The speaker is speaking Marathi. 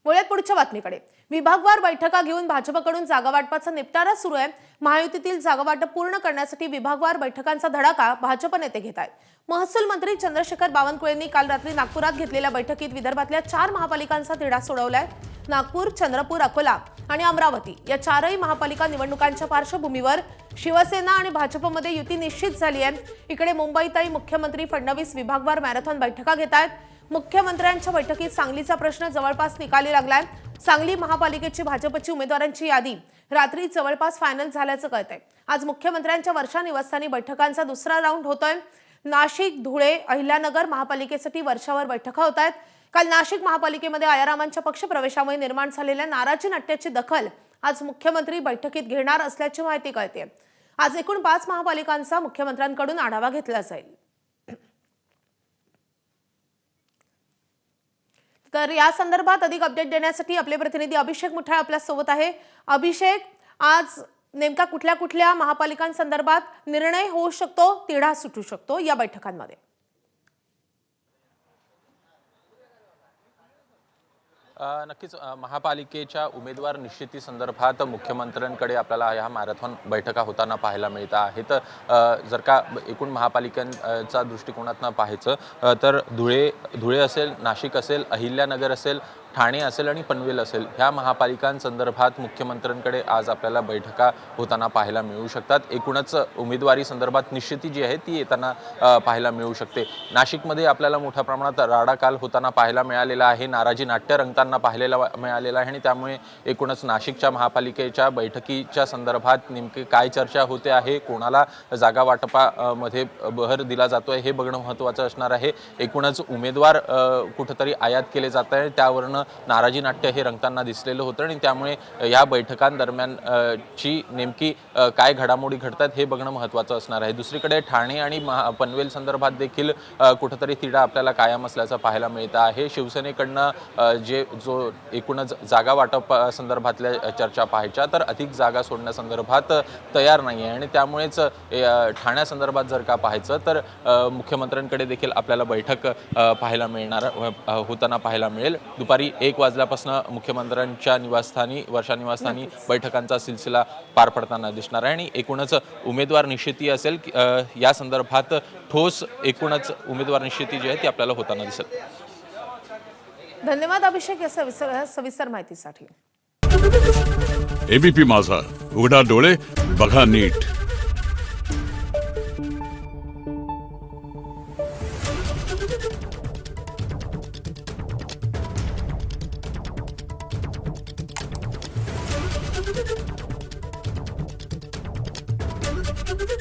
वळूयात पुढच्या बातमीकडे। विभागवार बैठका घेऊन भाजपकडून जागा वाटपाचा निपटारा सुरू आहे। महायुतीतील जागा वाटप पूर्ण करण्यासाठी विभागवार बैठकांचा धडाका भाजप नेते घेत आहेत। महसूल मंत्री चंद्रशेखर बावनकुळेंनी काल रात्री नागपुरात घेतलेल्या बैठकीत विदर्भातल्या 4 महापालिकांचा तिढा सोडवलाय। नागपूर, चंद्रपूर, अकोला आणि अमरावती या 4ही महापालिका निवडणुकांच्या पार्श्वभूमीवर शिवसेना आणि भाजपमध्ये युती निश्चित झाली आहे। इकडे मुंबईतही मुख्यमंत्री फडणवीस विभागवार मॅरेथॉन बैठका घेत आहेत। मुख्यमंत्र्यांच्या बैठकीत सांगलीचा प्रश्न जवळपास निकाली लागलाय। सांगली महापालिकेची भाजपची उमेदवारांची यादी रात्री जवळपास फायनल झाल्याचं कळतंय। आज मुख्यमंत्र्यांच्या वर्षा निवासस्थानी बैठकांचा दुसरा राऊंड होतोय। नाशिक, धुळे, अहिल्यानगर महापालिकेसाठी वर्षावर बैठका होत आहेत। काल नाशिक महापालिकेमध्ये आयारामांच्या पक्षप्रवेशामुळे निर्माण झालेल्या नाराजी नाट्याची दखल आज मुख्यमंत्री बैठकीत घेणार असल्याची माहिती कळते। आज एकूण 5 महापालिकांचा मुख्यमंत्र्यांकडून आढावा घेतला जाईल। तर या संदर्भात अधिक अपडेट देण्यासाठी आपले प्रतिनिधी अभिषेक मुठाळ आपल्या सोबत आहे। अभिषेक, आज नेमका कुठल्या महापालिकांसंदर्भात निर्णय होऊ शकतो, तिढा सुटू शकतो या बैठकांमध्ये? नक्कीच महापालिकेच्या उमेदवार निश्चिती संदर्भात मुख्यमंत्र्यांकडे आपल्याला ह्या मॅरेथॉन बैठका होताना पाहायला मिळत आहेत। जर का एकूण महापालिकांचा दृष्टिकोनातून पाहायचं तर धुळे असेल, नाशिक असेल, अहिल्यानगर असेल, ठाणे असेल आणि पनवेल असेल ह्या महापालिकांसंदर्भात मुख्यमंत्र्यांकडे आज आपल्याला बैठका होताना पाहायला मिळू शकतात। एकूणच उमेदवारी संदर्भात निश्चिती जी आहे ती येताना पाहायला मिळू शकते। नाशिकमध्ये आपल्याला मोठ्या प्रमाणात राडाकाल होताना पाहायला मिळालेला आहे, नाराजी नाट्य रंगताना पाहायला मिळालेला आहे आणि त्यामुळे एकूणच नाशिकच्या महापालिकेच्या बैठकीच्या संदर्भात नेमके काय चर्चा होते आहे, कोणाला जागा वाटपामध्ये भर दिला जातोय हे बघणं महत्त्वाचं असणार आहे। एकूणच उमेदवार कुठेतरी आयात केले जात आहे, त्यावरनं नाराजी नाट्य हे रंगताना दिसलेलं होतं आणि त्यामुळे या बैठकांदरम्यान ची नेमकी काय घडामोडी घडतात हे बघणं महत्त्वाचं असणार आहे। दुसरीकडे ठाणे आणि पनवेल संदर्भात देखील कुठेतरी तिढा आपल्याला कायम असल्याचं पाहायला मिळतं आहे। शिवसेनेकडनं जो एकूणच जागा वाटप संदर्भातल्या चर्चा पाहायच्या तर अधिक जागा सोडण्यासंदर्भात तयार नाही आहे आणि त्यामुळेच ठाण्यासंदर्भात जर का पाहायचं तर मुख्यमंत्र्यांकडे देखील आपल्याला बैठक पाहायला मिळणार होताना पाहायला मिळेल। दुपारी 1 वाजल्यापासून मुख्यमंत्र्यांच्या निवासस्थानी वर्षा निवासस्थानी बैठकांचा सिलसिला पार पडताना दिसणार आहे आणि एकूणच उमेदवार निश्चिती असेल या संदर्भात ठोस एकूणच उमेदवार निश्चिती जी आहे ती आपल्याला होताना दिसेल। धन्यवाद अभिषेक या सविस्तर माहितीसाठी। एबीपी माझा, उघडा डोळे बघा नीट।